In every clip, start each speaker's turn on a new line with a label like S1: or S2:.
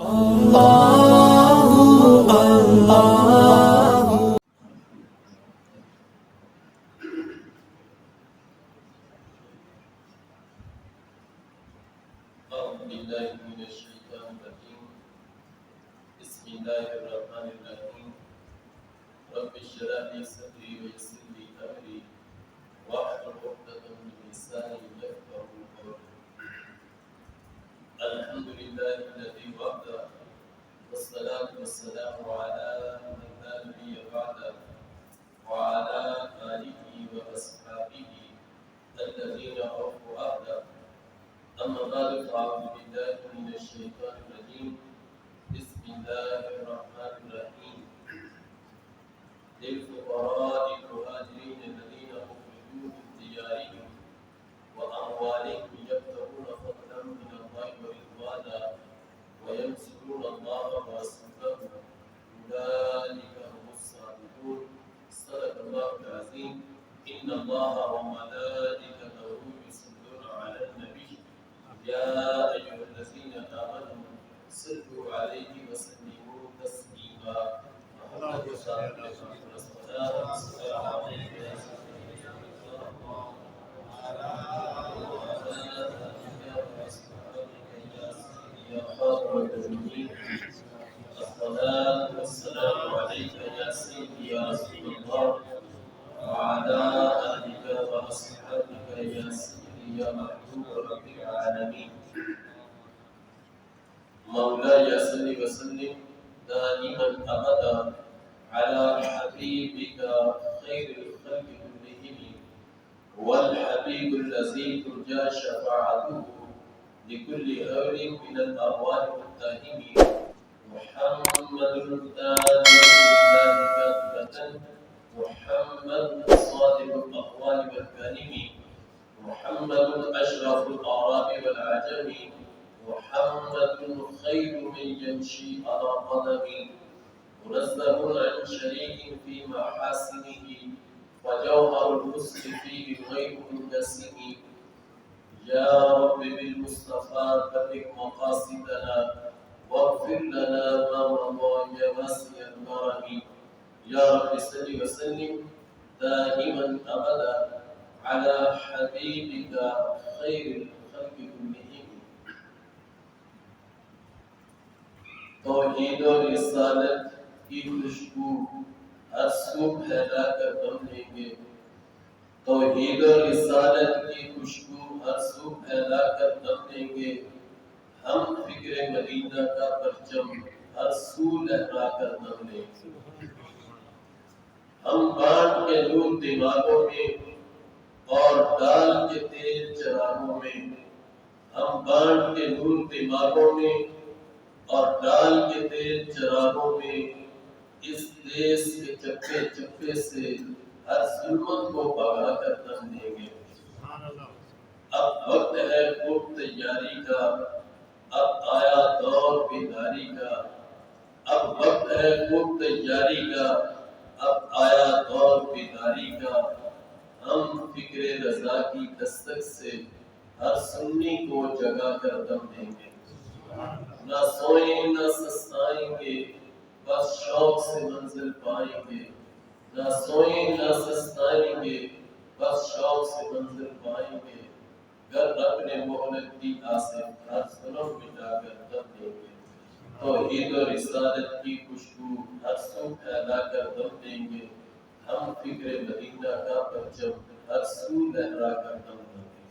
S1: أعوذ بالله من الشيطان الرجيم. بسم الله الرحمن الرحيم. رب اشرح لي صدري ويسر لي أمري واحلل عقدة من لساني يفقهوا قولي. الحمد لله الذي وحده والصلاة والسلام على من لا نبي بعده وعلى آله وأصحابه الذين أوفوا عهده. أما بعد فأعوذ بالله من الشيطان الرجيم. بسم الله الرحمن الرحيم. للفقراء المهاجرين الذين أخرجوا من ديارهم وأموالهم يبتغون فضلا من الله ورضوانا وينصرون الله ورسوله أولئك هم الصادقون. صدق الله العظيم. إن الله وملائكته يصلون على النبي يا أيها الذين آمنوا صلوا عليه وسلموا تسليما. محمد صلى الله عليه وسلم. الصلاة والسلام عليك يا سيدي يا رسول الله وعلى آلك وأصحابك يا سيدي يا محبوب رب العالمين. مولاي صل وسلم دائما أبدا على حبيبك خير الخلق كلهم والحبيب الذي ترجى شفاعته لكل هول من الأرواح المتهمين. محمد التاج لله كاتبة محمد صادق الأقوال والكلم محمد أشرف الأعراب والعجم محمد خير من يمشي على قدم منزه عن شريك في محاسنه وجوهر الحسن فيه غير منقسم. يا رب بالمصطفى بلغ مقاصدنا واغفر لنا ما مضى يا واسع الكرم. يا رب صل وسلم دائما ابدا على حبيبك خير الخلق كلهم. توحید و رسالت کی خوشبو ہر سو پھیلا کر دم لیں گے. توحید و رسالت کی خوشبو ہر سو پھیلا کر دم لیں گے. ہم فکر مدینہ کا پرچم ہر سو لہرا کر دم لیں گے. ہم بانٹ کے نور دماغوں میں اور ڈال کے تیل چراغوں میں. ہم بانٹ کے نور دماغوں میں اور ڈال کے تیل چراغوں میں اس دیس کے چپے چپے سے ہر ظلمت کو بھگا کر دم دیں گے. اب وقت ہے خوب تیاری کا اب آیا دور بیداری کا. اب وقت ہے خوب تیاری کا اب آیا دور بیداری کا. ہم فکر رضا کی دستک سے ہر سنی کو جگا کر دم دیں گے. نہ سوئیں نہ سستائیں گے بس شوق سے منزل پائیں گے. نہ سوئیں نہ سستائیں گے بس شوق سے منزل پائیں گے. گر اپنے مہلت دی آسے ہر ظلم مٹا کر دم دیں گے. توحید و رسالت کی خوشبو ہر سو پھیلا کر دم دیں گے. ہم فکر مدینہ کا پرچم ہر سو لہرا کر دم دیں گے.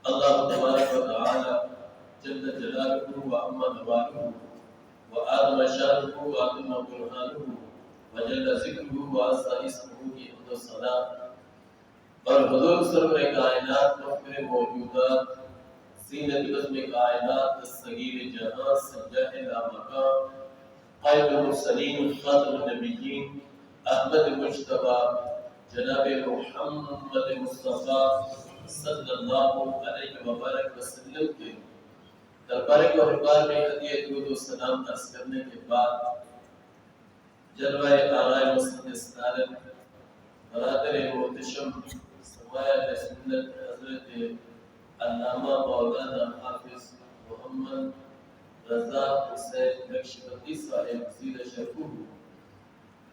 S1: اللہ تبارک و تعالی جل جلالہ و عظم نوالہ و اعظم شانہ و عظم برہانہ و جل ذکرہ و عز اسمہ کی حمد و ثنا اور حضور سرور کائنات مخبر موجودات زینت بزم کائنات الصغیر جہاں سجاہ لامکان قائد المرسلین خاتم النبیین احمد مجتبی جناب محمد مصطفیٰ صلی اللہ علیہ وآلہ وسلم کے دربار قربان میں ہدیہ درود و سلام عرض کرنے کے بعد جلوہ آرائے مسجد استارت برادر محتشم سمایہ سنت حضرت علامہ مولانا حافظ محمد رضا حسین نقشبندی صاحب زیر شرفہ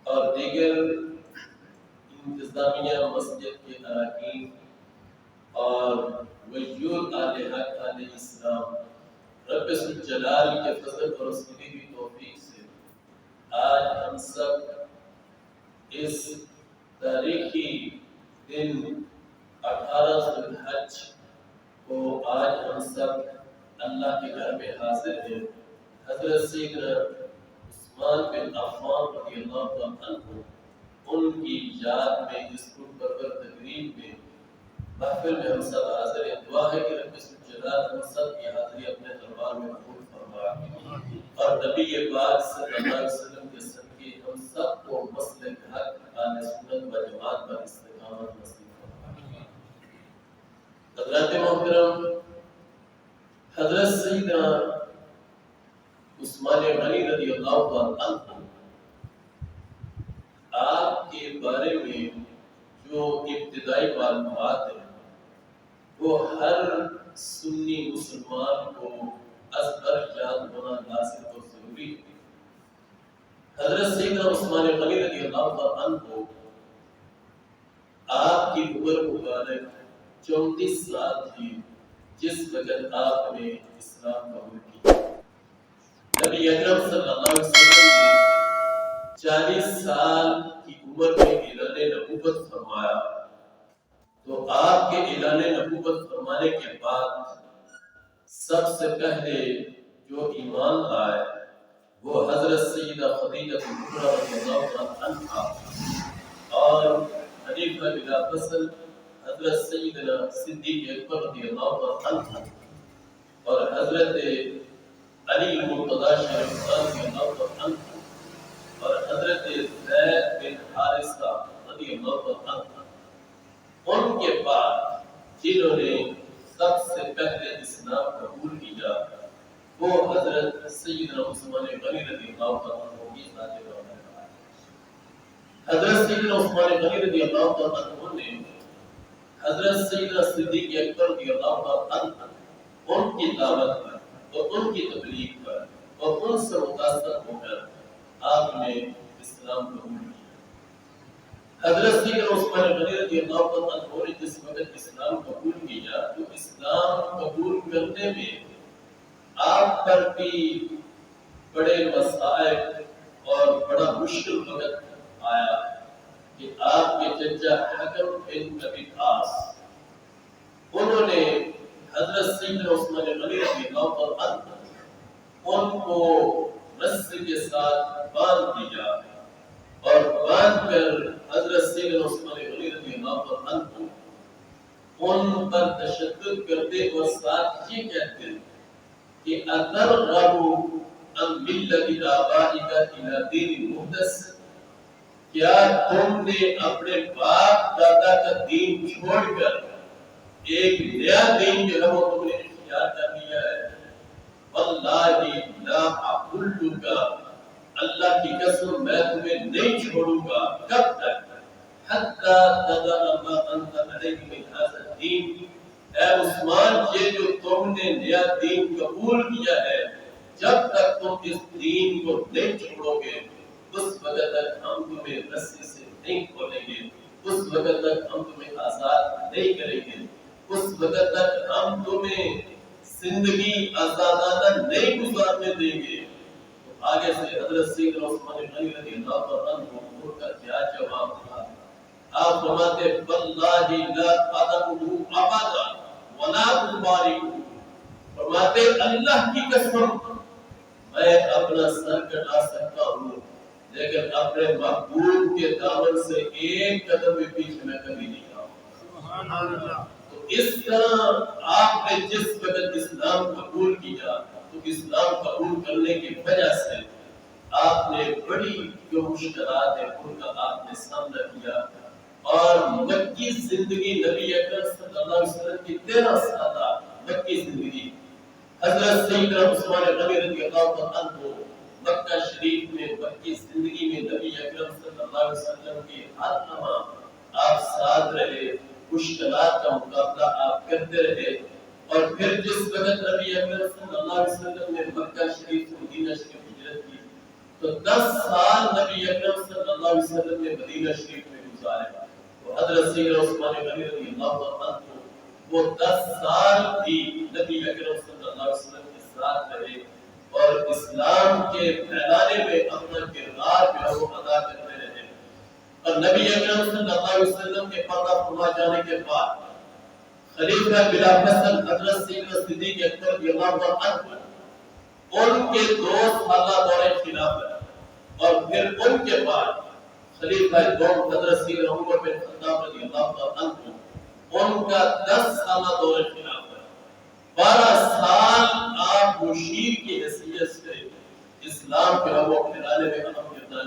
S1: اور دیگر انتظامیہ مسجد کے اراکین اور وجود آل حق علیہ السلام رب الجلال کے فضل اور اس کی بھی توفیق سے آج ہم سب اس تاریخی دن 18 ذی الحج کو آج ہم سب اللہ کے گھر میں حاضر ہیں۔ حضرت سیدنا عثمان بن عفان رضی اللہ عنہ ان کی یاد میں اس پربر تقریب میں محفل میں ہم سب حاضر ہیں۔ دعا ہے کہ رب الجلال ہم سب کی حاضری اپنے دربار میں قبول فرمائے اور نبی پاک صلی اللہ علیہ وسلم کے صدقے ہم سب کو مسلک حق اہل سنت و جماعت پر استقامت نصیب فرمائے۔ حضرات محترم، حضرت سیدنا عثمان غنی رضی اللہ عنہ آپ کے بارے میں جو ابتدائی معلومات ہیں وہ ہر سنی مسلمان کو ازبر یاد ہونا لازم اور ضروری ہے۔ حضرت سیدنا عثمان غنی رضی اللہ عنہ آپ کی عمر مبارک 34 سال تھی جس وقت آپ نے اسلام قبول کیا۔ نبی اکرم صلی اللہ علیہ وسلم نے 40 سال کی عمر میں اعلان نبوت فرمایا، تو آپ کے اعلان نبوت فرمانے کے بعد سب سے پہلے جو ایمان لائے وہ حضرت سیدہ خدیجہ کبریٰ رضی اللہ عنہا اور خلیفہ بلا فصل حضرت سیدنا صدیق اکبر رضی اللہ عنہ اور حضرت علی مرتضی شریف رضی اللہ عنہ اور حضرت زید بن حارثہ رضی اللہ عنہ۔ ان کے بعد جنہوں نے سب سے پہلے اسلام قبول کیا وہ حضرت سیدنا عثمان غنی رضی اللہ عنہ کی ذات بارگاہ ہے۔ حضرت سیدنا عثمان غنی رضی اللہ عنہ نے حضرت سیدنا صدیق اکبر رضی اللہ عنہ ان کی دعوت پر اور ان کی تبلیغ پر اور ان سے متاثر ہو کر آپ نے اسلام قبول کیا۔ حضرت سیدنا عثمان غنی رضی اللہ عنہ نے جس وقت اسلام قبول کیا تو اسلام قبول کرنے میں آپ پر بھی بڑے مسائل اور بڑا مشکل وقت آیا کہ آپ کے چچا حکم بن ابی عاص انہوں نے حضرت سیدنا عثمان غنی رضی اللہ عنہ ان کو رسی کے ساتھ باندھ دیا اور باندھ کر حضرت سیدنا عثمان غنی رضی اللہ عنہ ان پر تشدد کرتے اور ساتھ یہ کہتے کہ اترغب عن ملت آبائک الی دین محدث، کیا تم نے اپنے باپ دادا کا دین چھوڑ کر ایک نیا دین جو ہے وہ تم نے اختیار کر لیا ہے؟ واللہ لا اقولک، اللہ کی قسم میں تمہیں نہیں چھوڑوں گا۔ کب تک؟ حتی تدع ما انت علیہ من ھذا الدین، اے عثمان یہ جو تم نے نیا دین قبول کیا ہے جب تک تم اس دین کو نہیں چھوڑو گے اس وقت تک ہم تمہیں رسی سے نہیں کھولیں گے، اس وقت تک ہم تمہیں آزاد نہیں کریں گے، اس وقت تک ہم تمہیں زندگی آزادانہ نہیں گزارنے دیں گے۔ آگے سے حضرت سیدنا عثمان غنی رضی اللہ عنہ کو کا کیا جواب تھا؟ آپ فرماتے واللہ لا ادعو ابدا ولا ابارک، فرماتے اللہ کی قسم میں اپنا سر کٹا سکتا ہوں لیکن اپنے محبوب کے دامن سے ایک قدم بھی پیچھے میں کبھی نہیں آؤں۔ سبحان اللہ۔ تو اس طرح آپ نے جس وقت اسلام قبول کیا تو اسلام قبول کرنے کی وجہ سے آپ نے بڑی جو مشکلات ہیں ان کا آپ نے سامنا کیا اور مکی زندگی نبی اکرم صلی اللہ علیہ وسلم کی 13 سالہ مکی زندگی حضرت سیدنا عثمان غنی رضی اللہ عنہ مکہ شریف میں مکی زندگی میں نبی اکرم صلی اللہ علیہ وسلم کے ہر لمحہ آپ ساتھ رہے، مشکلات کا مقابلہ آپ کرتے رہے اور پھر جس وقت نبی اکرم صلی اللہ علیہ وسلم نے مکہ شریف سے مدینہ شریف ہجرت کی تو 10 سال نبی اکرم صلی اللہ علیہ وسلم نے مدینہ شریف میں گزارے. تو حضرت سیدنا عثمان غنی رضی اللہ عنہ وہ 10 سال بھی نبی اکرم صلی اللہ علیہ وسلم کے ساتھ رہے اور اسلام کے پھیلانے میں اپنا کردار جو ہے وہ ادا کرتے رہے. اور نبی اکرم صلی اللہ علیہ وسلم کے پردہ فرما جانے کے بعد خلیفہ بلا فصل حضرت سیدنا صدیق اکبر رضی اللہ عنہ ان کے 2 سالہ دور خلافت اور پھر ان کے بعد خلیفہ دوم حضرت سیدنا عمر بن خطاب رضی اللہ عنہ ان کا 10 سالہ دور خلافت. 12 سال آپ مشیر کی حیثیت سے اسلام کے وہ پھیلانے میں اہم کردار